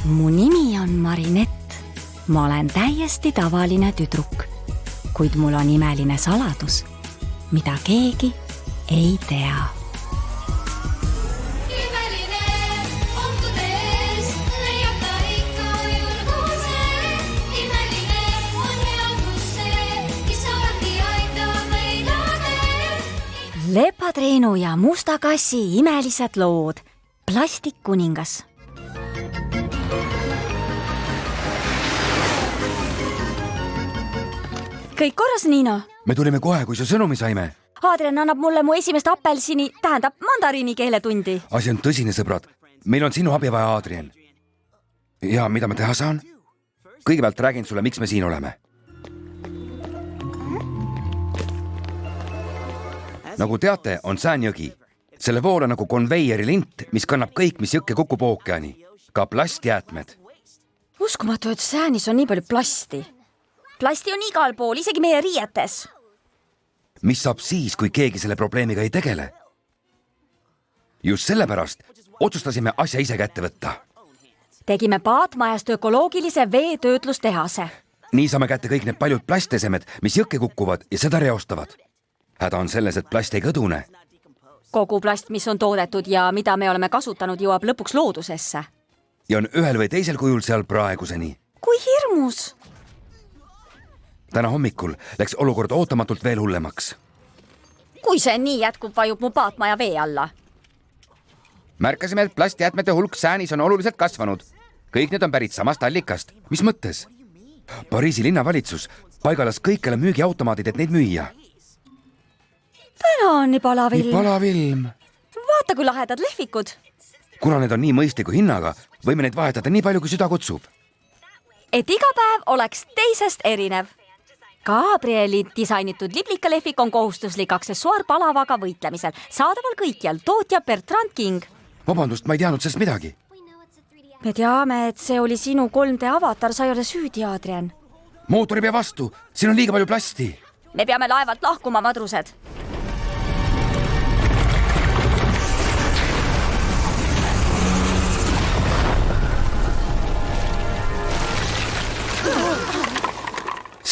Mu nimi on Marinett. Ma olen täiesti tavaline tüdruk, kuid mul on imeline saladus, mida keegi ei tea. Lepatriinu ja musta kassi imelised lood. Plastikkuningas. Kõik korras, Niino? Me tulime kohe, kui su sõnumi saime. Adrian annab mulle mu esimest apelsini, tähendab mandariini keeletundi. Asi on tõsine, sõbrad. Meil on sinu abi vaja, Adrian. Ja mida ma teha saan? Kõigepealt räägin sulle, miks me siin oleme. Nagu teate, on Säänjõgi. Selle vool on nagu konveieri lint, mis kannab kõik, mis jõkke kukub ookeani. Ka plastjäätmed. Uskumatu, et Säänis on nii palju plasti. Plasti on igal pool, isegi meie riietes. Mis saab siis, kui keegi selle probleemiga ei tegele? Just sellepärast otsustasime asja ise kätte võtta. Tegime paatmajast ökoloogilise veetöötlustehase. Nii saame kätte kõik need paljud plastesemed, mis jõkke kukkuvad ja seda reostavad. Häda on selles, et plast ei kõdune. Kogu plast, mis on toodetud ja mida me oleme kasutanud, jõuab lõpuks loodusesse. Ja on ühel või teisel kujul seal praeguseni. Kui hirmus! Täna hommikul läks olukord ootamatult veel hullemaks. Kui see nii jätkub, vajub mu paatmaja vee alla. Märkasime, et plastjäätmete hulk Säänis on oluliselt kasvanud. Kõik need on pärit samast allikast. Mis mõttes? Pariisi linnavalitsus paigalas kõikjale müügiautomaadid, et neid müüa. Täna on nii palavilm. Nii palavilm. Vaata, kui lahedad lehvikud. Kuna need on nii mõistliku hinnaga, võime neid vahetada nii palju, kui süda kutsub. Et iga päev oleks teisest erinev. Gabrieli disainitud liblikalehvik on kohustuslik aksessuaar palavaga võitlemisel. Saadaval kõikjal, tootja Bertrand King. Vabandust, ma ei teadnud sellest midagi. Me teame, et see oli sinu 3D avatar, sa ei ole süüdi, Adrian. Mootori pea vastu, siin on liiga palju plasti. Me peame laevalt lahkuma, madrused.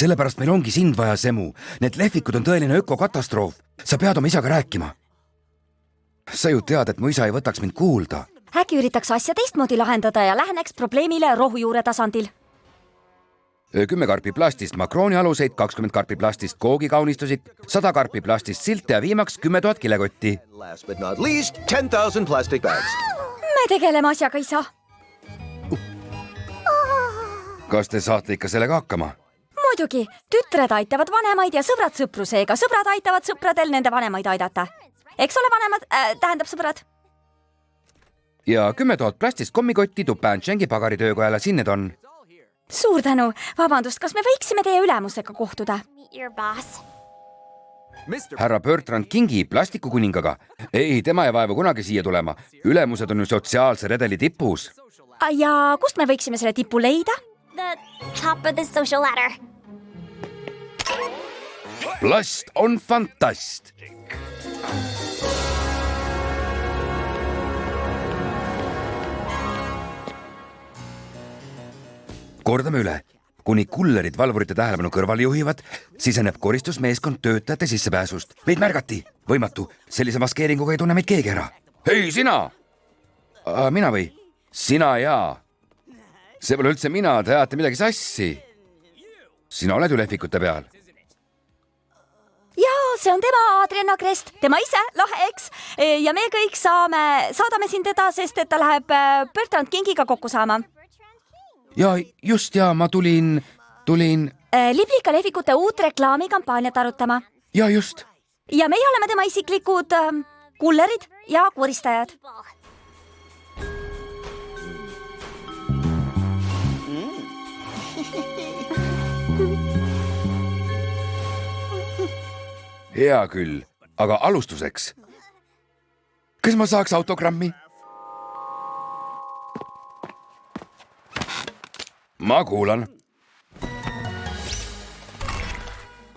Sellepärast meil ongi sind vaja, Semu. Need lehvikud on tõeline ökokatastroof. Sa pead oma isaga rääkima. Sa ju tead, et mu isa ei võtaks mind kuulda. Äkki üritaks asja teistmoodi lahendada ja läheneks probleemile rohujuure tasandil. 10 karpi plastist makrooni aluseid, 20 karpi plastist koogikaunistusid, 100 karpi plastist silte ja viimaks 10 000 kilekotti. Last but not least, 10,000 plastic bags. Me tegeleme asjaga, isa. Kas te saate ikka sellega hakkama? Muidugi, tütred aitavad vanemaid ja sõbrad sõprusega. Sõbrad aitavad sõpradel nende vanemaid aidata. Eks ole vanemad, tähendab sõbrad. Ja 10 000 plastist kommikotti Tupantšengi pagaritöökojale, siin need on. Suur tänu. Vabandust, kas me võiksime teie ülemusega kohtuda? Härra Bertrand Kingi plastikukuningaga. Ei, tema ei vaevu kunagi siia tulema. Ülemused on ju sotsiaalse redeli tipus. Ja kust me võiksime selle tipu leida? The top of the social ladder. Plast on fantast. Kordame üle. Kuni kullerid valvurite tähelepanu kõrvale juhivad, siseneb koristusmeeskond töötajate sissepääsust. Meid märgati. Võimatu. Sellise maskeeringuga ei tunne meid keegi ära. Hei, sina! Mina või? Sina jaa. See pole üldse mina, te ajate midagi sassi. Sina oled ju lehvikute peal. Jaa, see on tema, Adrian Agrest. Tema ise, lahe eks. Ja me kõik saadame siin teda, sest et ta läheb Bertrand Kingiga kokku saama. Ja just ja ma tulin... Liblika lehvikute uut reklaamikampaaniat arutama. Ja just. Ja meie oleme tema isiklikud kullerid ja koristajad. Hea küll, aga alustuseks. Kas ma saaks autogrammi? Ma kuulan.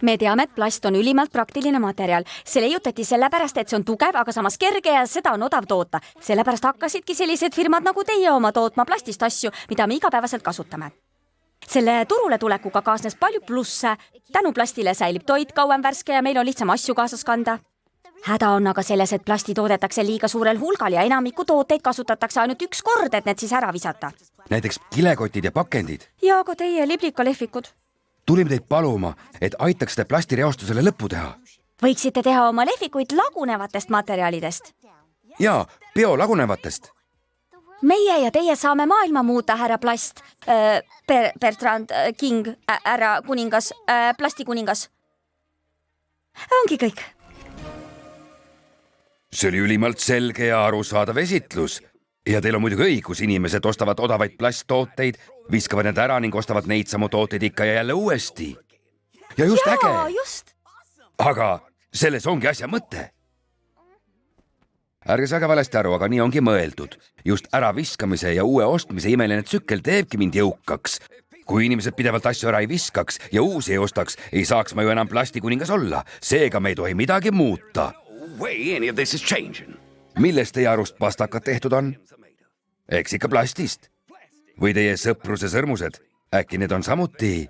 me teame, et plast on ülimalt praktiline materjal. See leiutati sellepärast, et see on tugev, aga samas kerge ja seda on odav toota. Sellepärast hakkasidki sellised firmad nagu teie oma tootma plastist asju, mida me igapäevaselt kasutame. Selle turule tulekuga kaasnes palju plusse. Tänu plastile säilib toit kauem värske ja meil on lihtsam asju kaasas kanda. Häda on aga selles, et plasti toodetakse liiga suurel hulgal ja enamiku tooteid kasutatakse ainult üks kord, et need siis ära visata. näiteks kilekotid ja pakendid. Ja ka teie liblikalehvikud. Tulime teid paluma, et aitaksite plastireostusele lõppu teha. Võiksite teha oma lehvikuid lagunevatest materjalidest. Ja biolagunevatest. Meie ja teie saame maailma muuta, härra Plast. Bertrand King, härra kuningas, plastikuningas. Ongi kõik. See oli ülimalt selge ja arusaadav esitlus. Ja teil on muidugi õigus, inimesed ostavad odavaid plasttooteid, viskavad need ära ning ostavad neid samu tooteid ikka ja jälle uuesti. Ja just äge. Just. Aga selles ongi asja mõte. Ärge saage valesti aru, aga nii ongi mõeldud. Just äraviskamise ja uue ostmise imeline tsükkel teebki mind jõukaks. Kui inimesed pidevalt asju ära ei viskaks ja uusi ei ostaks, ei saaks ma ju enam plastikuningas olla. Seega me ei tohi midagi muuta. Millest teie arust pastakad tehtud on? Eks ikka plastist. Või teie sõpruse sõrmused? Äkki need on samuti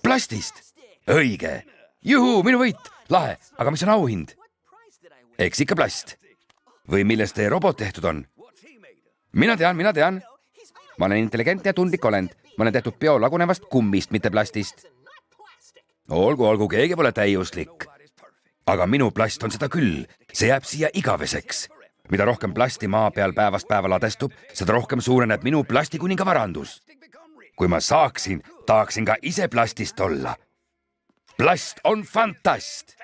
plastist? Õige. Juhu, minu võit. Lahe, aga mis on auhind? Eks ikka plast. Või millest teie robot tehtud on? Mina tean. Ma olen intelligentne ja tundlik olend. Ma olen tehtud biolagunevast kummist, mitte plastist. Olgu, keegi pole täiuslik. Aga minu plast on seda küll. See jääb siia igaveseks. Mida rohkem plasti maa peal päevast päeva ladestub, seda rohkem suureneb minu plastikuninga varandus. Kui ma saaksin, tahaksin ka ise plastist olla. Plast on fantast.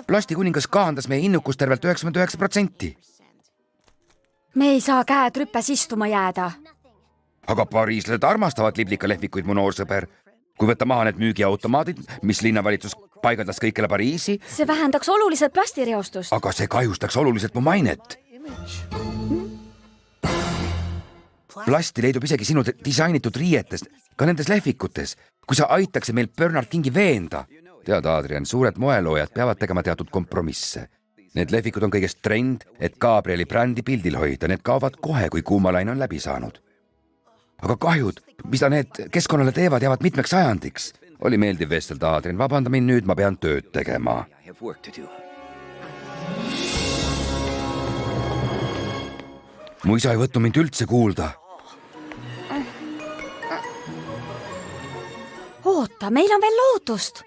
Plastikuningas kahandas meie innukust tervelt 99%. Me ei saa käed rüppes istuma jääda. Aga pariislased armastavad liblikalehvikuid, mu noor sõber. Kui võtta maha need müügiautomaadid, mis linnavalitsus paigaldas kõikele Pariisi, see vähendaks oluliselt plastireostust. aga see kahjustaks oluliselt mu mainet. Plasti leidub isegi sinu disainitud riietest, ka nendes lehvikutes. Kui sa aitaksid meil Bernard Kingi veenda. Tead, Adrian, suured moeloojad peavad tegema teatud kompromisse. Need lehvikud on kõigest trend, et Gabrieli brändi pildil hoida. Need kaovad kohe, kui kuumalaine on läbi saanud. Aga kahjud, mida need keskkonnale teevad, jäävad mitmeks ajandiks. Oli meeldiv vestelda, Adrian. Vabanda mind nüüd, ma pean tööd tegema. Mu isa ei võtnud mind üldse kuulda. Oota, meil on veel lootust.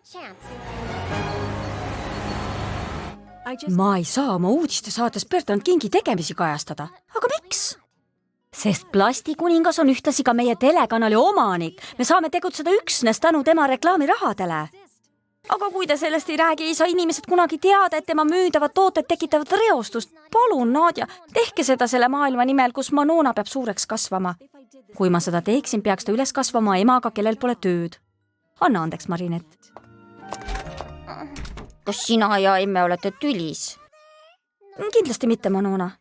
Ma ei saa oma uudiste saates Bertrand Kingi tegemisi kajastada. Aga miks? Sest plastikuningas on ühtlasi ka meie telekanali omanik. Me saame tegutseda üksnes tänu tema reklaamirahadele. Aga kui te sellest ei räägi, ei saa inimesed kunagi teada, et tema müüdavad tooted tekitavad reostust. Palun, Nadja, tehke seda selle maailma nimel, kus Manona peab suureks kasvama. Kui ma seda teeksin, peaks ta üles kasvama emaga, kellel pole tööd. Anna andeks, Marinett. Kas sina ja emme olete tülis? Kindlasti mitte, Manona.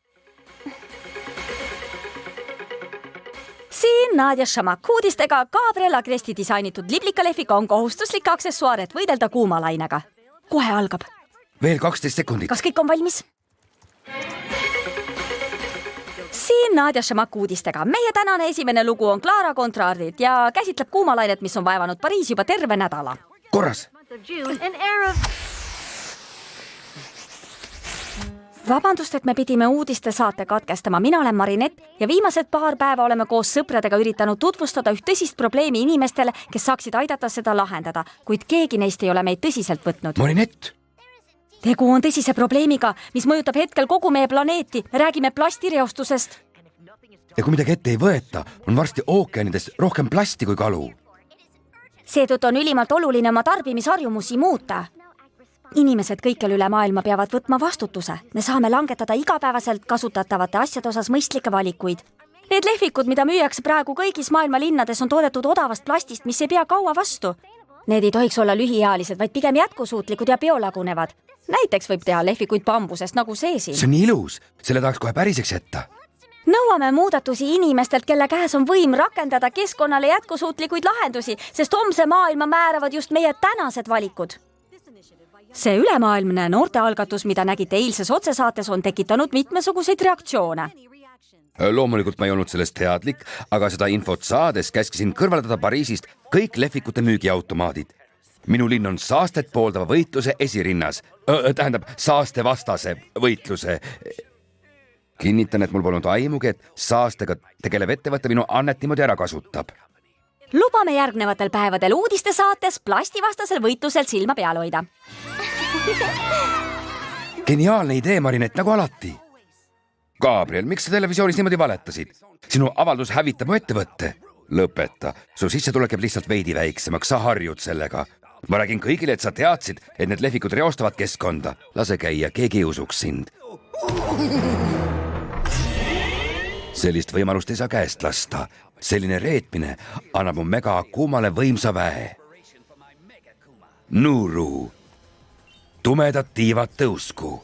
Siin Nadja Šamak uudistega. Gabriel Agresti disainitud liblikalehvik on kohustuslik aksessuaar, et võidelda kuumalainega. Kohe algab. Veel 12 sekundit. Kas kõik on valmis? Siin Nadja Šamak uudistega. Meie tänane esimene lugu on Clara Contrardit ja käsitleb kuumalainet, mis on vaevanud Pariisi juba terve nädala. Korras. Vabandust, et me pidime uudiste saate katkestama. Mina olen Marinett ja viimased paar päeva oleme koos sõpradega üritanud tutvustada üht tõsist probleemi inimestele, kes saaksid aidata seda lahendada, kuid keegi neist ei ole meid tõsiselt võtnud. Marinett. Tegu on tõsise probleemiga, mis mõjutab hetkel kogu meie planeeti. Me räägime plastireostusest. Ja kui midagi ette ei võeta, on varsti ookeanides rohkem plasti kui kalu. Seetõttu on ülimalt oluline oma tarbimisharjumusi muuta. Inimesed kõikjal üle maailma peavad võtma vastutuse. Me saame langetada igapäevaselt kasutatavate asjade osas mõistlikke valikuid. Need lehvikud, mida müüakse praegu kõigis maailma linnades, on toodetud odavast plastist, mis ei pea kaua vastu. Need ei tohiks olla lühiealised, vaid pigem jätkusuutlikud ja biolagunevad. Näiteks võib teha lehvikuid bambusest nagu see siin. See on nii ilus. Selle tahaks kohe päriseks jätta. nõuame muudatusi inimestelt, kelle käes on võim rakendada keskkonnale jätkusuutlikuid lahendusi, sest homse maailma määravad just meie tänased valikud. See ülemaailmne noortealgatus, mida nägite eilses otsesaates, on tekitanud mitmesuguseid reaktsioone. Loomulikult ma ei olnud sellest teadlik, aga seda infot saades käskisin kõrvaldada Pariisist kõik lehvikute müügiautomaadid. Minu linn on saastet pooldava võitluse esirinnas. Tähendab, saastevastase võitluse. Kinnitan, et mul polnud aimugi, et saastega tegelev ettevõte minu annet niimoodi ära kasutab. Lubame järgnevatel päevadel uudiste saates plastivastasel võitlusel silma peal hoida. Geniaalne idee, Marinett, nagu alati. Gabriel, miks sa televisioonis niimoodi valetasid? Sinu avaldus hävitab mu ettevõtte. Lõpeta, su sissetulek jääb lihtsalt veidi väiksemaks, sa harjud sellega. Ma räägin kõigile, et sa teadsid, et need lehvikud reostavad keskkonda. Lase käia, keegi ei usuks sind. Sellist võimalust ei saa käest lasta. Selline reetmine annab mu Mega Akumale võimsa väe. Nuru. Tumedad tiivad tõusku.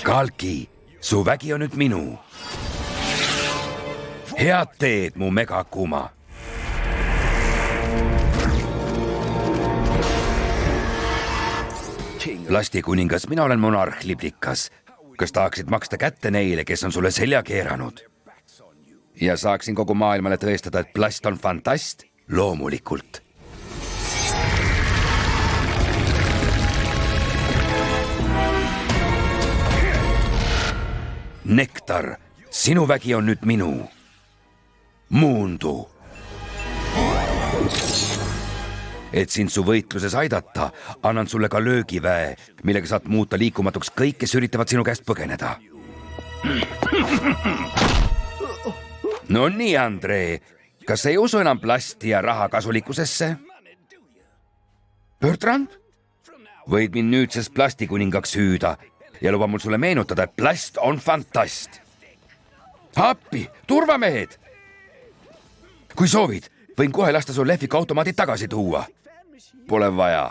Kalki, su vägi on nüüd minu. Head teed, mu Mega Akuma. Plastikuningas, mina olen monarh Liblikas. Kas tahaksid maksta kätte neile, kes on sulle selja keeranud? Ja saaksin kogu maailmale tõestada, et plast on fantast? Loomulikult. Nektar, sinu vägi on nüüd minu. Muundu. Et sind su võitluses aidata, annan sulle ka löögiväe, millega saad muuta liikumatuks kõik, kes üritavad sinu käest põgeneda. No nii, Andrei, kas ei usu enam plasti ja raha kasulikkusesse? Bertrand? Võid mind nüüdsest plastikuningaks hüüda ja luba mul sulle meenutada, et plast on fantast. Appi, turvamehed! Kui soovid, võin kohe lasta sul lehvikautomaadid tagasi tuua. Pole vaja.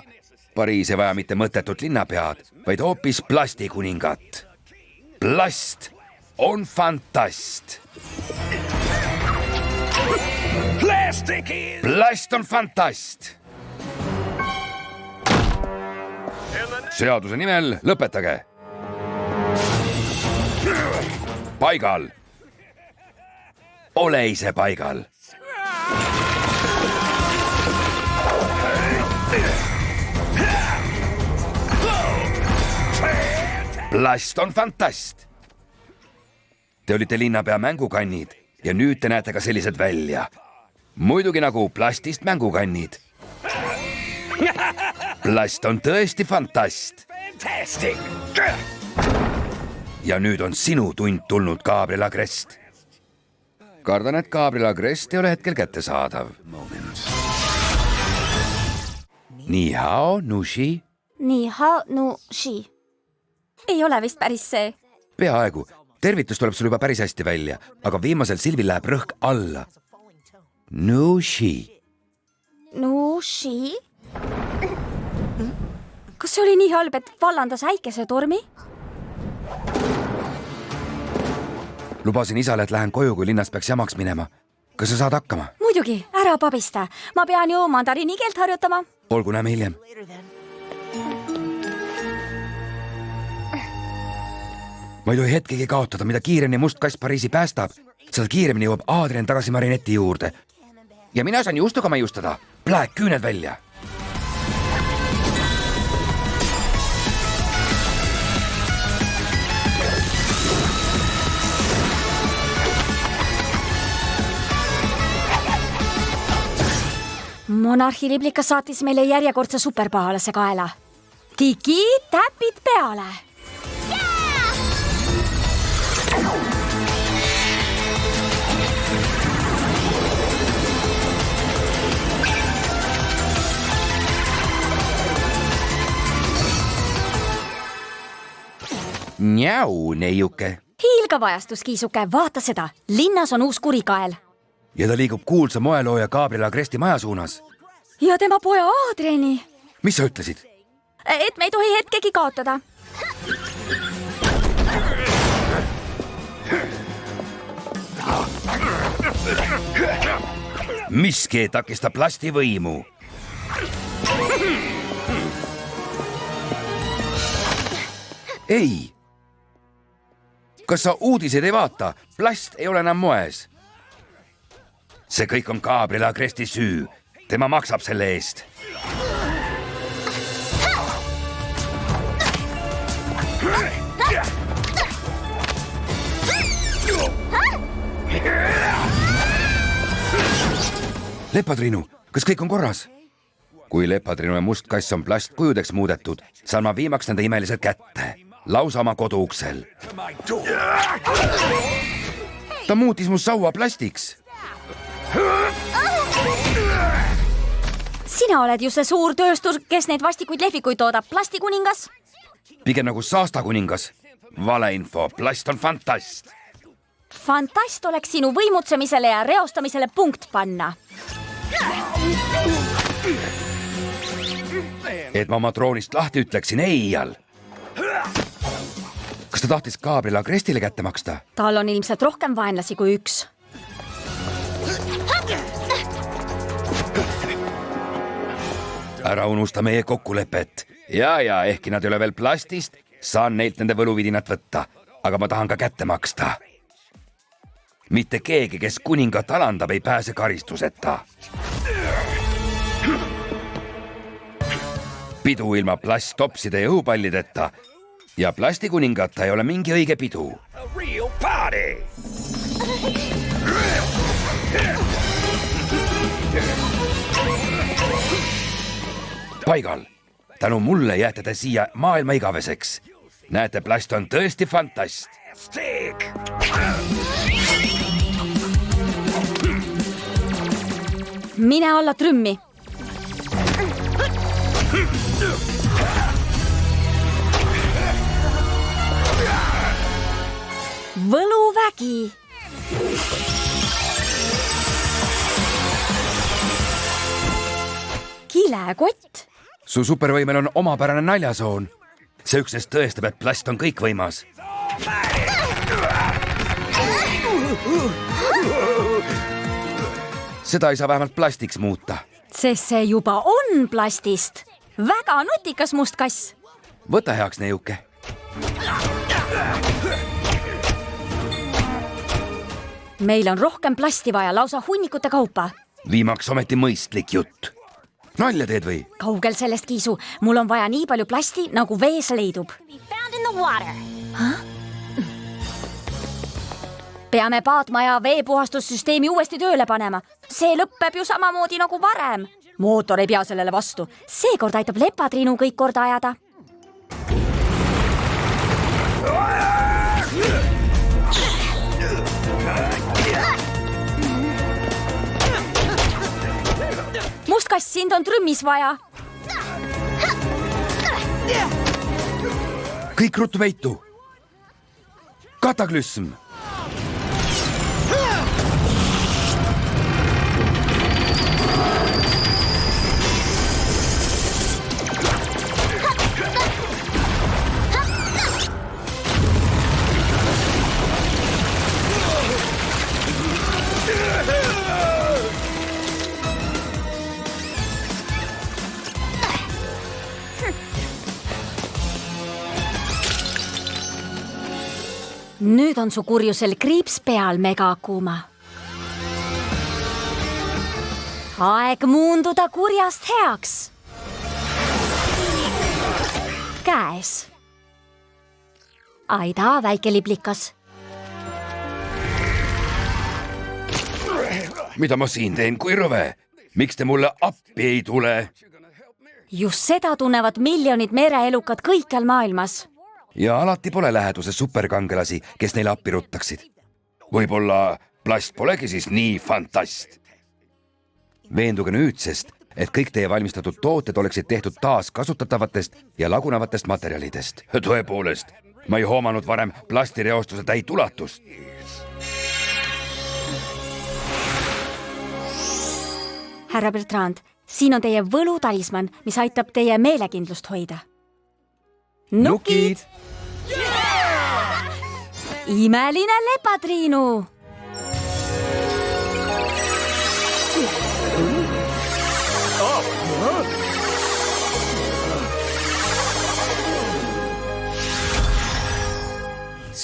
Pariis ei vaja mitte mõttetut linnapead, vaid hoopis plastikuningat. Plast on fantast. Plast on fantast. Seaduse nimel lõpetage. Paigal. Ole ise paigal. Plast on fantast. Te olite linnapea mängukannid ja nüüd te näete ka sellised välja. Muidugi nagu plastist mängukannid. Plast on tõesti fantast. Ja nüüd on sinu tund tulnud, Gabriel Agrest. Kardan, et Gabriel Agrest ei ole hetkel kättesaadav. Ni hao, nushi. Nii hao, nu, shi. Ei ole vist päris see. Peaaegu. Tervitus tuleb sul juba päris hästi välja, aga viimasel silvil läheb rõhk alla. Nushi. Nu, shi? Kas see oli nii halb, et vallandas äikesetormi? Lubasin isale, et lähen koju, kui linnas peaks jamaks minema. Kas sa saad hakkama? Muidugi, ära pabista. Ma pean ju mandariini keelt harjutama. Olgu, näeme hiljem. Ma ei tohi hetkegi kaotada, mida kiiremini must kass Pariisi päästab. Seda kiiremini jõuab Adrian tagasi Marinetti juurde. Ja mina saan juustuga maiustada. Plaek küüned välja. Monarhi Liblikas saatis meile järjekordse superpahalase kaela. Tiki, täpid peale! Njau, neiuke. hiilgavajastus, Kiisuke, vaata seda. Linnas on uus kurikael. Ja ta liigub kuulsa moelooja Gabriel Agresti maja suunas. Ja tema poja Aadrieni. Mis sa ütlesid? Et me ei tohi hetkegi kaotada. Miski ei takista plasti võimu. Ei. Kas sa uudiseid ei vaata? Plast ei ole enam moes. See kõik on Gabriel Agresti süü. Tema maksab selle eest. Lepatriinu, kas kõik on korras? Kui Lepatriinu ja must kass on plastkujudeks muudetud, saan ma viimaks nende imelised kätte. Lausa oma koduuksel. Ta muutis mu saua plastiks. Sina oled ju see suur tööstus, kes neid vastikuid lehvikuid toodab. Plastikuningas? Pigem nagu saastakuningas. Valeinfo, plast on fantast. Fantast oleks sinu võimutsemisele ja reostamisele punkt panna. Et ma oma troonist lahti ütleksin eial. Kas ta tahtis Gabriel Agrestile kätte maksta? Tal on ilmselt rohkem vaenlasi kui üks. Ära unusta meie kokkulepet. Ja, ehkki nad ei ole veel plastist, saan neilt nende võluvidinat võtta. Aga ma tahan ka kätte maksta. Mitte keegi, kes kuningat alandab, ei pääse karistuseta. Pidu ilma plasttopside ja õhupallideta. Ja plastikuningata ei ole mingi õige pidu. Paigal, tänu mulle jääte te siia maailma igaveseks. Näete, plast on tõesti fantast. Mine alla trümmi. Võluvägi. Kilekott. Su supervõimel on omapärane naljasoon. See üksnes tõestab, et plast on kõikvõimas. Seda ei saa vähemalt plastiks muuta. Sest see juba on plastist. Väga nutikas must kass. Võta heaks, neiuke. Meil on rohkem plasti vaja, lausa hunnikute kaupa. Viimaks ometi mõistlik jutt. Nalja teed või? Kaugel sellest, Kiisu. Mul on vaja nii palju plasti, nagu vees leidub. Be found in the water. Peame paatma ja veepuhastussüsteemi uuesti tööle panema. See lõppeb ju samamoodi nagu varem. Mootor ei pea sellele vastu. Seekord aitab Lepatriinu kõik korda ajada. Mustkass, sind on trümmis vaja. Kõik ruttu veitu. Kataklüsm. Nüüd on su kurjusel kriips peal, Megakuma. Aeg muunduda kurjast heaks. Käes. Aida, väike liblikas. Mida ma siin teen kui rõve? Miks te mulle appi ei tule? Just seda tunnevad miljonid mereelukad kõikjal maailmas. Ja alati pole läheduses superkangelasi, kes neile appi ruttaksid. Võib-olla plast polegi siis nii fantast. Veenduge nüüdsest, et kõik teie valmistatud tooted oleksid tehtud taaskasutatavatest ja lagunevatest materjalidest. Tõepoolest, ma ei hoomanud varem plastireostuse täit ulatust. härra Bertrand, siin on teie võlutalismann, mis aitab teie meelekindlust hoida. Nukid! Imeline lepatriinu!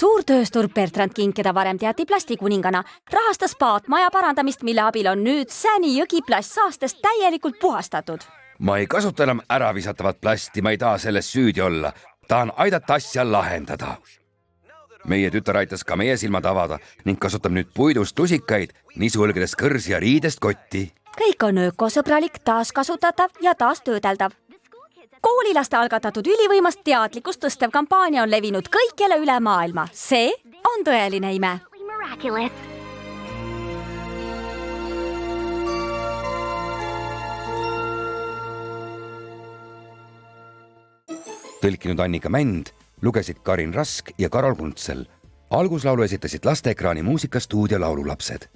Suurtööstur Bertrand King, keda varem teati plastikuningana, rahastas paatmaja parandamist, mille abil on nüüd Säni jõgi plastsaastest täielikult puhastatud. Ma ei kasuta enam äravisatavat plasti, ma ei taha selles süüdi olla. Tahan aidata asja lahendada. Meie tütar aitas ka meie silmad avada ning kasutab nüüd puidust lusikaid, nisuõlgedest kõrsi ja riidest kotti. Kõik on ökosõbralik, taaskasutatav ja taastöödeldav. Koolilaste algatatud ülivõimast teadlikkust tõstev kampaania on levinud kõikjale üle maailma. See on tõeline ime. Miraculous. Tõlkinud Annika Mänd, lugesid Karin Rask ja Karol Kuntsel. Alguslaulu esitasid lasteekraani muusikastuudio laululapsed.